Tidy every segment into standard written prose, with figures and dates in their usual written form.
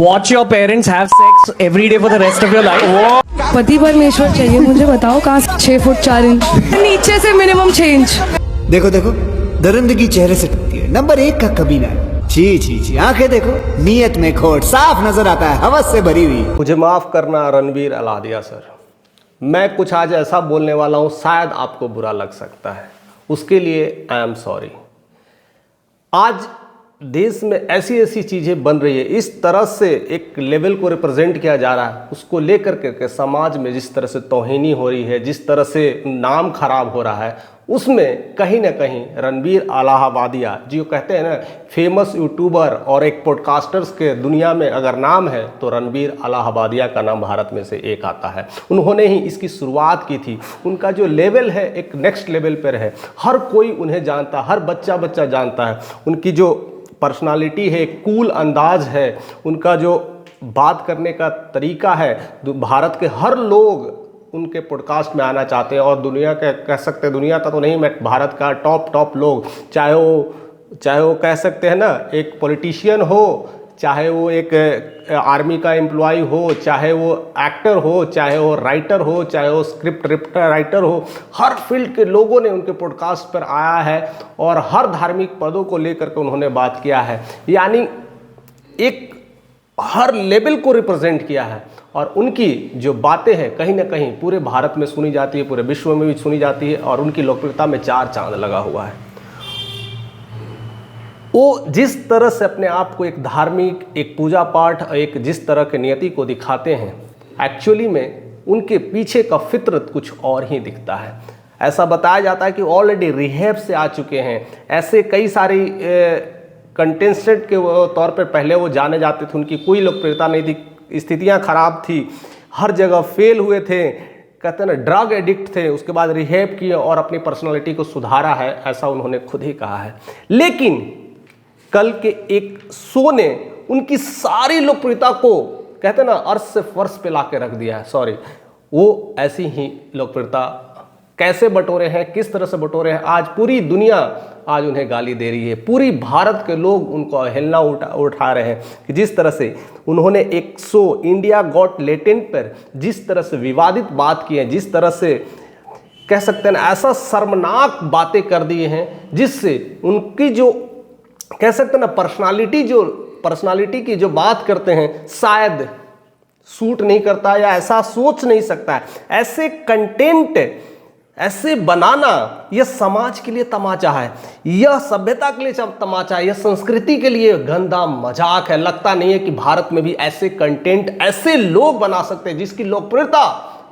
Watch your parents have sex every day for the rest of your life. पति परमेश्वर चाहिए मुझे, बताओ कहाँ से 6 फुट 4 इंच नीचे से मिनिमम 6 इंच। देखो देखो दरिंदगी चेहरे से टूटती है, नंबर 1 का कबीना है। छी छी छी, आंखें देखो, नीयत में खोट साफ नजर आता है, हवस से भरी हुई। मुझे माफ करना रणबीर अलादिया सर, मैं कुछ आज ऐसा बोलने वाला हूं शायद आपको बुरा लग सकता है, उसके लिए आई एम सॉरी। आज देश में ऐसी ऐसी चीज़ें बन रही है, इस तरह से एक लेवल को रिप्रेजेंट किया जा रहा है, उसको लेकर के समाज में जिस तरह से तौहीनी हो रही है, जिस तरह से नाम खराब हो रहा है, उसमें कहीं ना कहीं रणबीर अलाहाबादिया जो कहते हैं ना फेमस यूट्यूबर और एक पॉडकास्टर्स के दुनिया में अगर नाम है तो रणबीर अलाहाबादिया का नाम भारत में से एक आता है। उन्होंने ही इसकी शुरुआत की थी। उनका जो लेवल है एक नेक्स्ट लेवल पर है, हर कोई उन्हें जानता, हर बच्चा बच्चा जानता है। उनकी जो पर्सनालिटी है, कूल अंदाज है, उनका जो बात करने का तरीका है, भारत के हर लोग उनके पॉडकास्ट में आना चाहते हैं। और दुनिया के कह सकते हैं, दुनिया का तो नहीं, मैं भारत का टॉप लोग, चाहे वो कह सकते हैं ना एक पॉलिटिशियन हो, चाहे वो एक आर्मी का एम्प्लॉय हो, चाहे वो एक्टर हो, चाहे वो राइटर हो, चाहे वो स्क्रिप्ट राइटर हो, हर फील्ड के लोगों ने उनके पॉडकास्ट पर आया है और हर धार्मिक पदों को लेकर के उन्होंने बात किया है। यानी एक हर लेवल को रिप्रेजेंट किया है और उनकी जो बातें हैं कहीं ना कहीं पूरे भारत में सुनी जाती है, पूरे विश्व में भी सुनी जाती है और उनकी लोकप्रियता में 4 चांद लगा हुआ है। वो जिस तरह से अपने आप को एक धार्मिक, एक पूजा पाठ, एक जिस तरह के नियति को दिखाते हैं, एक्चुअली में उनके पीछे का फितरत कुछ और ही दिखता है। ऐसा बताया जाता है कि ऑलरेडी रिहैब से आ चुके हैं। ऐसे कई सारी कंटेस्टेंट के तौर पर पहले वो जाने जाते थे, उनकी कोई लोकप्रियता नहीं थी, स्थितियाँ खराब थी, हर जगह फेल हुए थे, कहते हैं ना ड्रग एडिक्ट थे, उसके बाद रिहैब किए और अपनी पर्सनालिटी को सुधारा है, ऐसा उन्होंने खुद ही कहा है। लेकिन कल के एक शो ने उनकी सारी लोकप्रियता को कहते हैं ना अर्श से फर्श पे ला के रख दिया है। सॉरी, वो ऐसी ही लोकप्रियता कैसे बटोरे हैं, किस तरह से बटोरे हैं, आज पूरी दुनिया आज उन्हें गाली दे रही है। पूरी भारत के लोग उनको अवहेलना उठा रहे हैं कि जिस तरह से उन्होंने एक शो इंडिया गॉट टैलेंट पर जिस तरह से विवादित बात की है, जिस तरह से कह सकते हैं ना ऐसा शर्मनाक बातें कर दिए हैं, जिससे उनकी जो कह सकते हैं ना पर्सनालिटी की जो बात करते हैं शायद सूट नहीं करता या ऐसा सोच नहीं सकता है। ऐसे कंटेंट ऐसे बनाना यह समाज के लिए तमाचा है, यह सभ्यता के लिए तमाचा है, यह संस्कृति के लिए गंदा मजाक है। लगता नहीं है कि भारत में भी ऐसे कंटेंट ऐसे लोग बना सकते हैं जिसकी लोकप्रियता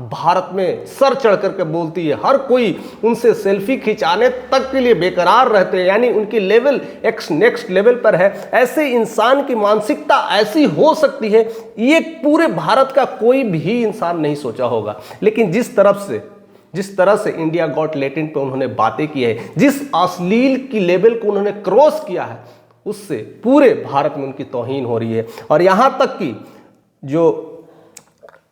भारत में सर चढ़ करके बोलती है। हर कोई उनसे सेल्फी खिंचाने तक के लिए बेकरार रहते हैं, यानी उनकी लेवल एक नेक्स्ट लेवल पर है। ऐसे इंसान की मानसिकता ऐसी हो सकती है, ये पूरे भारत का कोई भी इंसान नहीं सोचा होगा। लेकिन जिस तरह से इंडिया गॉट टैलेंट पे उन्होंने बातें की है, जिस अश्लील की लेवल को उन्होंने क्रॉस किया है, उससे पूरे भारत में उनकी तौहीन हो रही है। और यहाँ तक कि जो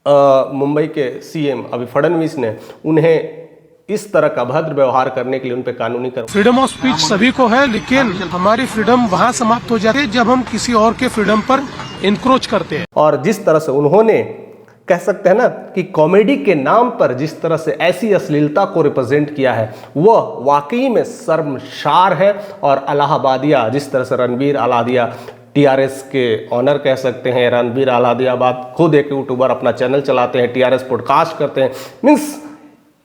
मुंबई के सीएम अभी फडणवीस ने उन्हें इस तरह का अभद्र व्यवहार करने के लिए उन पे कानूनी फ्रीडम ऑफ स्पीच सभी को है, लेकिन हमारी फ्रीडम वहाँ समाप्त हो जाती है जब हम किसी और के फ्रीडम पर इंक्रोच करते हैं। और जिस तरह से उन्होंने कह सकते हैं ना कि कॉमेडी के नाम पर जिस तरह से ऐसी अश्लीलता को रिप्रेजेंट किया है, वह वाकई में शर्मसार है। और अलाहाबादिया जिस तरह से रणबीर अलादिया टीआरएस के ऑनर कह सकते हैं, रणबीर अलाहाबाद खुद एक यूट्यूबर, अपना चैनल चलाते हैं, टीआरएस पॉडकास्ट करते हैं, मीन्स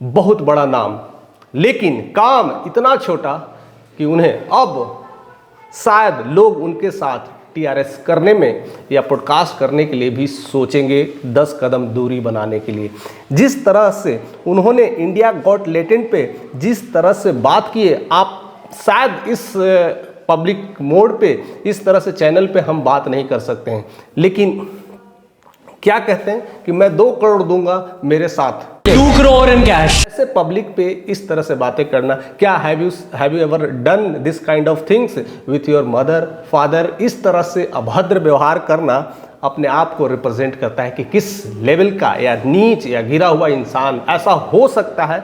बहुत बड़ा नाम, लेकिन काम इतना छोटा कि उन्हें अब शायद लोग उनके साथ टीआरएस करने में या पॉडकास्ट करने के लिए भी सोचेंगे 10 कदम दूरी बनाने के लिए। जिस तरह से उन्होंने इंडिया गॉट टैलेंट पे जिस तरह से बात की है, आप शायद इस पब्लिक मोड पे इस तरह से चैनल पे हम बात नहीं कर सकते हैं। लेकिन क्या कहते हैं कि मैं 2 करोड़ दूंगा मेरे साथ 2 crore in cash। ऐसे पब्लिक पे इस तरह से बातें करना, क्या have you ever done this kind of things with your mother father? इस तरह से अभद्र व्यवहार करना अपने आप को रिप्रेजेंट करता है कि किस लेवल का या नीच या गिरा हुआ इंसान ऐसा हो सकता है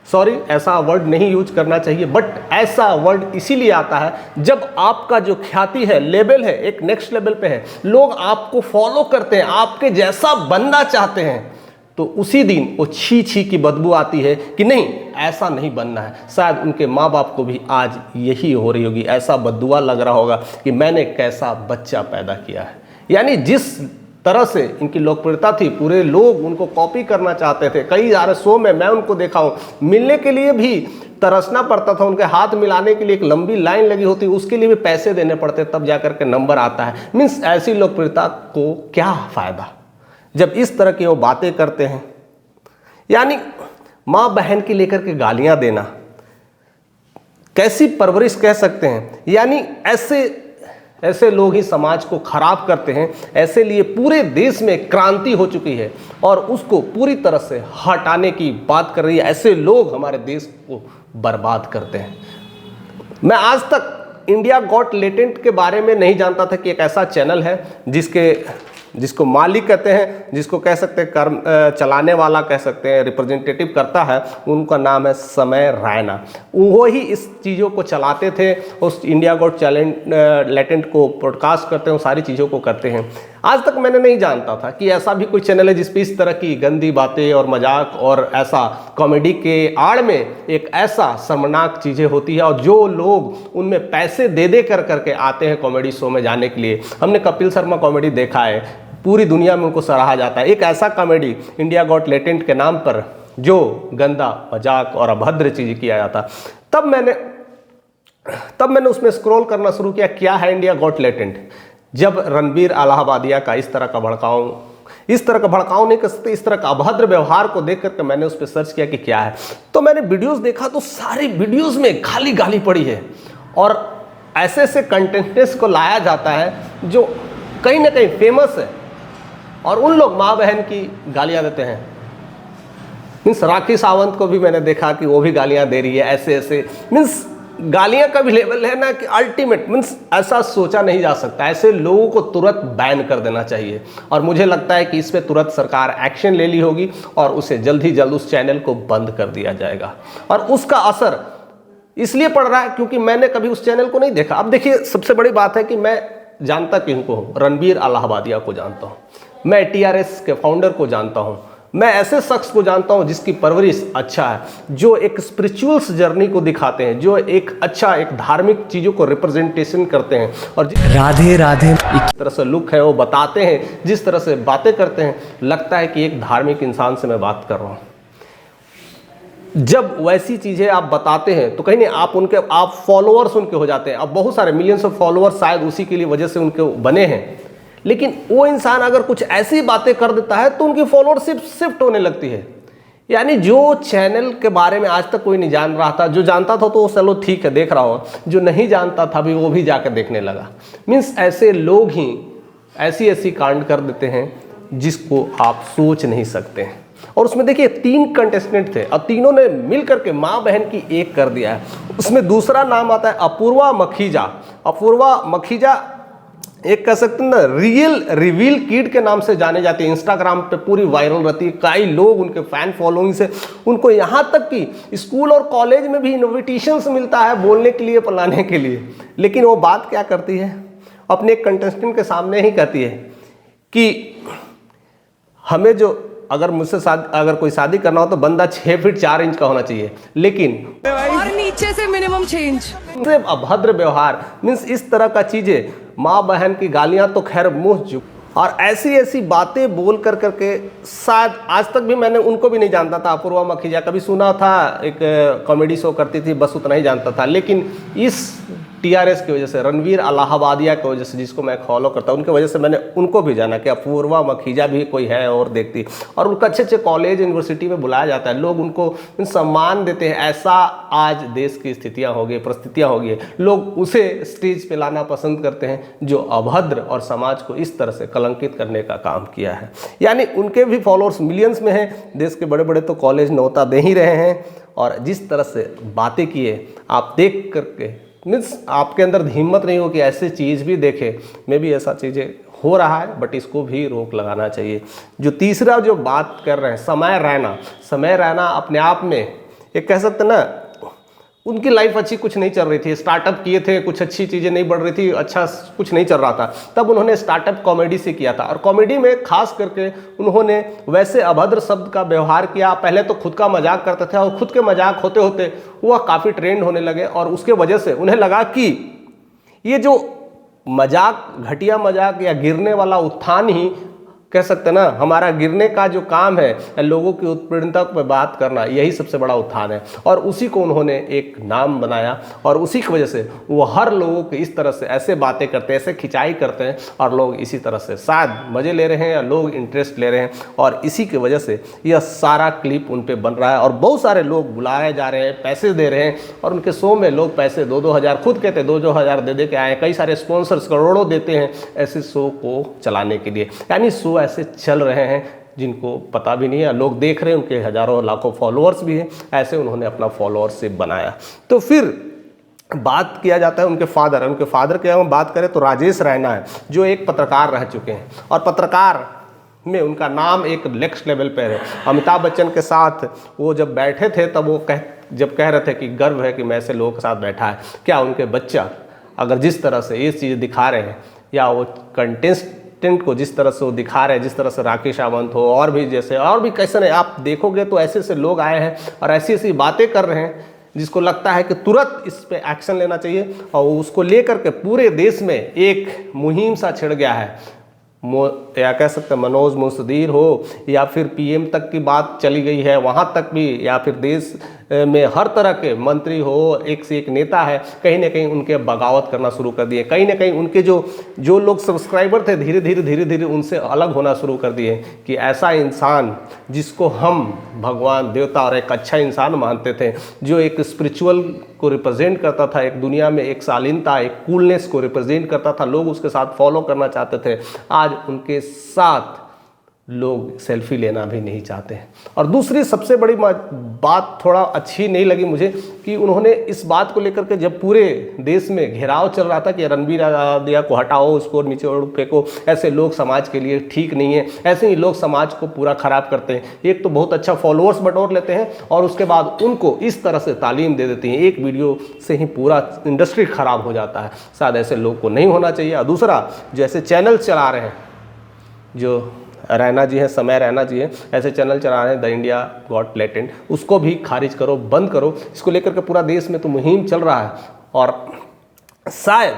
सॉरी, ऐसा वर्ड नहीं यूज करना चाहिए, बट ऐसा वर्ड इसीलिए आता है जब आपका जो ख्याति है, लेवल है, एक नेक्स्ट लेवल पे है, लोग आपको फॉलो करते हैं, आपके जैसा बनना चाहते हैं, तो उसी दिन वो छी छी की बदबू आती है कि नहीं, ऐसा नहीं बनना है। शायद उनके माँ बाप को भी आज यही हो रही होगी, ऐसा बददुआ लग रहा होगा कि मैंने कैसा बच्चा पैदा किया है। यानी जिस तरह से इनकी लोकप्रियता थी, पूरे लोग उनको कॉपी करना चाहते थे। कई सारे शो में मैं उनको देखा हूँ, मिलने के लिए भी तरसना पड़ता था, उनके हाथ मिलाने के लिए एक लंबी लाइन लगी होती, उसके लिए भी पैसे देने पड़ते, तब जाकर के नंबर आता है। मीन्स ऐसी लोकप्रियता को क्या फ़ायदा जब इस तरह की वो बातें करते हैं। यानी माँ बहन की लेकर के गालियाँ देना, कैसी परवरिश कह सकते हैं। यानी ऐसे लोग ही समाज को खराब करते हैं। ऐसे लिए पूरे देश में क्रांति हो चुकी है और उसको पूरी तरह से हटाने की बात कर रही है। ऐसे लोग हमारे देश को बर्बाद करते हैं। मैं आज तक इंडिया गॉट टैलेंट के बारे में नहीं जानता था कि एक ऐसा चैनल है जिसको मालिक कहते हैं, जिसको कह सकते हैं कर्म चलाने वाला कह सकते हैं, रिप्रेजेंटेटिव करता है, उनका नाम है समय रैना। वो ही इस चीज़ों को चलाते थे, उस इंडिया गॉट टैलेंट को ब्रॉडकास्ट करते हैं, सारी चीज़ों को करते हैं। आज तक मैंने नहीं जानता था कि ऐसा भी कोई चैनल है जिस पे इस तरह की गंदी बातें और मजाक और ऐसा कॉमेडी के आड़ में एक ऐसा शर्मनाक चीज़ें होती है और जो लोग उनमें पैसे दे करके आते हैं कॉमेडी शो में जाने के लिए। हमने कपिल शर्मा कॉमेडी देखा है, पूरी दुनिया में उनको सराहा जाता है। एक ऐसा कॉमेडी इंडिया गॉट टैलेंट के नाम पर जो गंदा मजाक और अभद्र चीज़ किया जाता, तब मैंने उसमें स्क्रॉल करना शुरू किया, क्या है इंडिया गॉट टैलेंट। जब रणबीर इलाहाबादिया का इस तरह का भड़काऊ नहीं कर सकते, इस तरह का अभद्र व्यवहार को देख करके मैंने उस पर सर्च किया कि क्या है। तो मैंने वीडियोस देखा तो सारी वीडियोस में खाली गाली पड़ी है और ऐसे कंटेंट्स को लाया जाता है जो कहीं ना कहीं फेमस है और उन लोग माँ बहन की गालियाँ देते हैं। मीन्स राखी सावंत को भी मैंने देखा कि वो भी गालियाँ दे रही है। ऐसे मीन्स गालियाँ का भी लेवल है ना कि अल्टीमेट, मीन्स ऐसा सोचा नहीं जा सकता। ऐसे लोगों को तुरंत बैन कर देना चाहिए और मुझे लगता है कि इस पर तुरंत सरकार एक्शन ले ली होगी और उसे जल्द ही जल्द उस चैनल को बंद कर दिया जाएगा। और उसका असर इसलिए पड़ रहा है क्योंकि मैंने कभी उस चैनल को नहीं देखा। अब देखिए, सबसे बड़ी बात है कि मैं जानता किनको हूँ, रणबीर इलाहाबादिया को जानता हूँ, मैं टीआरएस के फाउंडर को जानता हूँ, मैं ऐसे शख्स को जानता हूँ जिसकी परवरिश अच्छा है, जो एक स्पिरिचुअल्स जर्नी को दिखाते हैं, जो एक धार्मिक चीज़ों को रिप्रेजेंटेशन करते हैं और राधे राधे जिस तरह से लुक है वो बताते हैं, जिस तरह से बातें करते हैं, लगता है कि एक धार्मिक इंसान से मैं बात कर रहा हूँ। जब वैसी चीज़ें आप बताते हैं तो कहीं नहीं आप फॉलोअर्स उनके हो जाते हैं। अब बहुत सारे मिलियंस ऑफ फॉलोअर्स शायद उसी के लिए वजह से उनके बने हैं, लेकिन वो इंसान अगर कुछ ऐसी बातें कर देता है तो उनकी फॉलोअरशिप शिफ्ट होने लगती है। यानी जो चैनल के बारे में आज तक कोई नहीं जान रहा था, जो जानता था तो चलो ठीक है देख रहा हो, जो नहीं जानता था भी वो भी जाकर देखने लगा। मीन्स ऐसे लोग ही ऐसी कांड कर देते हैं जिसको आप सोच नहीं सकते हैं। और उसमें देखिए 3 कंटेस्टेंट थे और तीनों ने मिल करके माँ बहन की एक कर दिया है। उसमें दूसरा नाम आता है अपूर्वा मखीजा, एक कह सकते हैं ना रिवील किड के नाम से जाने जाती है। इंस्टाग्राम पे पूरी वायरल रहती है, कई लोग उनके फैन फॉलोइंग से उनको यहाँ तक कि स्कूल और कॉलेज में भी इन्विटेशंस मिलता है बोलने के लिए, पढ़ाने के लिए। लेकिन वो बात क्या करती है, अपने एक कंटेस्टेंट के सामने ही कहती है कि हमें जो अगर कोई शादी करना हो तो बंदा 6 फीट 4 इंच का होना चाहिए, लेकिन और नीचे से मिनिमम 6 इंच। अभद्र व्यवहार, मीन्स इस तरह का चीजें, माँ बहन की गालियां तो खैर मुंह चुप, और ऐसी बातें बोल करके शायद आज तक भी मैंने उनको भी नहीं जानता था। अपूर्वा मखीजा कभी सुना था, एक कॉमेडी शो करती थी, बस उतना ही जानता था। लेकिन इस टीआरएस की वजह से, रणबीर इलाहाबादिया की वजह से, जिसको मैं फॉलो करता हूँ, उनकी वजह से मैंने उनको भी जाना कि अपूर्वा मखीजा भी कोई है और देखती, और उनको अच्छे कॉलेज यूनिवर्सिटी में बुलाया जाता है, लोग उनको सम्मान देते हैं। ऐसा आज देश की परिस्थितियाँ हो गई, लोग उसे स्टेज पे लाना पसंद करते हैं जो अभद्र और समाज को इस तरह से कलंकित करने का काम किया है। यानी उनके भी फॉलोअर्स मिलियंस में हैं, देश के बड़े बड़े तो कॉलेज न्योता दे ही रहे हैं, और जिस तरह से बातें किए आप देख करके मीन्स आपके अंदर हिम्मत नहीं हो कि ऐसी चीज़ भी देखें। में भी ऐसा चीज़ें हो रहा है, बट इसको भी रोक लगाना चाहिए। जो तीसरा जो बात कर रहे हैं, समय रैना अपने आप में एक कह सकते ना, उनकी लाइफ अच्छी कुछ नहीं चल रही थी, स्टार्टअप किए थे, कुछ अच्छी चीज़ें नहीं बढ़ रही थी, अच्छा कुछ नहीं चल रहा था, तब उन्होंने स्टार्टअप कॉमेडी से किया था। और कॉमेडी में खास करके उन्होंने वैसे अभद्र शब्द का व्यवहार किया। पहले तो खुद का मजाक करते थे और खुद के मजाक होते होते वह काफ़ी ट्रेंड होने लगे, और उसके वजह से उन्हें लगा कि ये जो मजाक, घटिया मजाक या गिरने वाला उत्थान ही कह सकते ना, हमारा गिरने का जो काम है, लोगों की उत्पीड़नता पर बात करना, यही सबसे बड़ा उत्थान है। और उसी को उन्होंने एक नाम बनाया, और उसी की वजह से वो हर लोगों के इस तरह से ऐसे बातें करते हैं, ऐसे खिंचाई करते हैं, और लोग इसी तरह से शायद मज़े ले रहे हैं या लोग इंटरेस्ट ले रहे हैं, और इसी की वजह से यह सारा क्लिप उन पर बन रहा है। और बहुत सारे लोग बुलाए जा रहे हैं, पैसे दे रहे हैं, और उनके शो में लोग पैसे 2-2 हज़ार, खुद कहते हैं 2-2 हज़ार दे के आए। कई सारे स्पॉन्सर्स करोड़ों देते हैं ऐसे शो को चलाने के लिए। यानी शो ऐसे चल रहे हैं जिनको पता भी नहीं है, लोग देख रहे हैं, उनके हजारों लाखों फॉलोअर्स भी हैं। ऐसे उन्होंने अपना फॉलोअरशिप बनाया। तो फिर बात किया जाता है उनके फादर की हम बात करें तो राजेश रैना है, जो एक पत्रकार रह चुके हैं, और पत्रकार में उनका नाम एक नेक्स्ट लेवल पर है। अमिताभ बच्चन के साथ वो जब बैठे थे तब वो जब कह रहे थे कि गर्व है कि मैं ऐसे लोगों के साथ बैठा है। क्या उनके बच्चा अगर जिस तरह से ये चीज़ दिखा रहे हैं, या वो कंटेंट को जिस तरह से वो दिखा रहे हैं, जिस तरह से राकेश सावंत हो, और भी जैसे और भी कैसे नहीं, आप देखोगे तो ऐसे ऐसे लोग आए हैं और ऐसी ऐसी बातें कर रहे हैं जिसको लगता है कि तुरंत इस पे एक्शन लेना चाहिए। और उसको लेकर के पूरे देश में एक मुहिम सा छिड़ गया है। या कह सकते हैं मनोज मुंसदीर हो, या फिर पीएम तक की बात चली गई है वहाँ तक भी, या फिर देश में हर तरह के मंत्री हो, एक से एक नेता है, कहीं ना कहीं उनके बगावत करना शुरू कर दिए। कहीं ना कहीं उनके जो लोग सब्सक्राइबर थे धीरे धीरे उनसे अलग होना शुरू कर दिए कि ऐसा इंसान जिसको हम भगवान, देवता और एक अच्छा इंसान मानते थे, जो एक स्पिरिचुअल को रिप्रेजेंट करता था, एक दुनिया में एक शालीनता, एक कूलनेस को रिप्रेजेंट करता था, लोग उसके साथ फॉलो करना चाहते थे, आज उनके साथ लोग सेल्फी लेना भी नहीं चाहते हैं। और दूसरी सबसे बड़ी बात थोड़ा अच्छी नहीं लगी मुझे कि उन्होंने इस बात को लेकर के, जब पूरे देश में घेराव चल रहा था कि रणबीर आदिया को हटाओ, उसको नीचे फेंको, ऐसे लोग समाज के लिए ठीक नहीं है, ऐसे ही लोग समाज को पूरा खराब करते हैं। एक तो बहुत अच्छा फॉलोअर्स बटोर लेते हैं और उसके बाद उनको इस तरह से तालीम दे देती हैं, एक वीडियो से ही पूरा इंडस्ट्री खराब हो जाता है। शायद ऐसे लोग को नहीं होना चाहिए। और दूसरा, जो ऐसे चैनल चला रहे हैं, जो रैना जी हैं, समय रैना जी हैं, ऐसे चैनल चला रहे हैं द इंडिया गॉट टैलेंट, उसको भी खारिज करो, बंद करो। इसको लेकर के पूरा देश में तो मुहिम चल रहा है, और शायद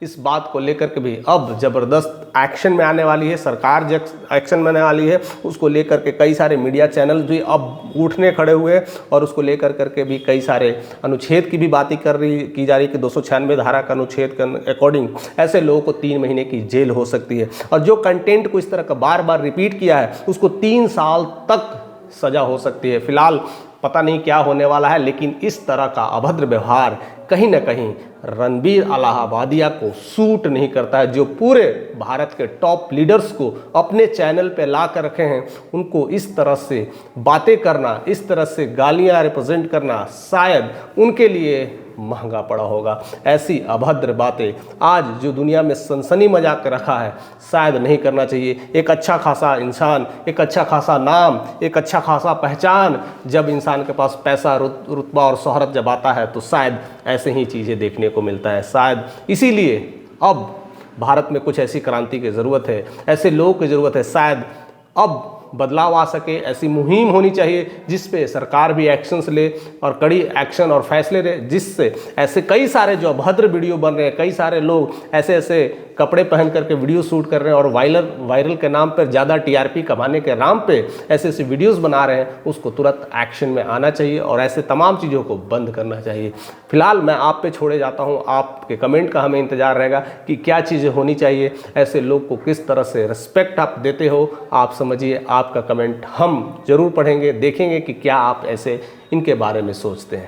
इस बात को लेकर के भी अब ज़बरदस्त एक्शन में आने वाली है, सरकार जो एक्शन में आने वाली है, उसको लेकर के कई सारे मीडिया चैनल भी अब उठने खड़े हुए, और उसको लेकर करके भी कई सारे अनुच्छेद की भी बातें की जा रही है कि 296 धारा का अनुच्छेद के अकॉर्डिंग ऐसे लोगों को 3 महीने की जेल हो सकती है, और जो कंटेंट को इस तरह का बार बार रिपीट किया है उसको 3 साल तक सज़ा हो सकती है। फिलहाल पता नहीं क्या होने वाला है, लेकिन इस तरह का अभद्र व्यवहार कहीं ना कहीं रणबीर इलाहाबादिया को सूट नहीं करता है, जो पूरे भारत के टॉप लीडर्स को अपने चैनल पे ला कर रखे हैं। उनको इस तरह से बातें करना, इस तरह से गालियां रिप्रेजेंट करना शायद उनके लिए महंगा पड़ा होगा। ऐसी अभद्र बातें आज जो दुनिया में सनसनी मजाक रखा है, शायद नहीं करना चाहिए। एक अच्छा खासा इंसान, एक अच्छा खासा नाम, एक अच्छा खासा पहचान, जब इंसान के पास पैसा, रुतबा और शोहरत जब आता है तो शायद ऐसे ही चीज़ें देखने को मिलता है। शायद इसीलिए अब भारत में कुछ ऐसी क्रांति की ज़रूरत है, ऐसे लोगों की ज़रूरत है। शायद अब बदलाव आ सके, ऐसी मुहिम होनी चाहिए जिस पे सरकार भी एक्शंस ले और कड़ी एक्शन और फैसले ले, जिससे ऐसे कई सारे जो अभद्र वीडियो बन रहे हैं, कई सारे लोग ऐसे ऐसे कपड़े पहन करके वीडियो शूट कर रहे हैं और वायरल के नाम पर ज़्यादा टीआरपी कमाने के नाम पे ऐसे ऐसे वीडियोस बना रहे हैं, उसको तुरंत एक्शन में आना चाहिए और ऐसे तमाम चीज़ों को बंद करना चाहिए। फिलहाल मैं आप पे छोड़े जाता हूँ, आपके कमेंट का हमें इंतज़ार रहेगा कि क्या चीज़ें होनी चाहिए, ऐसे लोग को किस तरह से रिस्पेक्ट आप देते हो। आप समझिए, आपका कमेंट हम ज़रूर पढ़ेंगे, देखेंगे कि क्या आप ऐसे इनके बारे में सोचते हैं।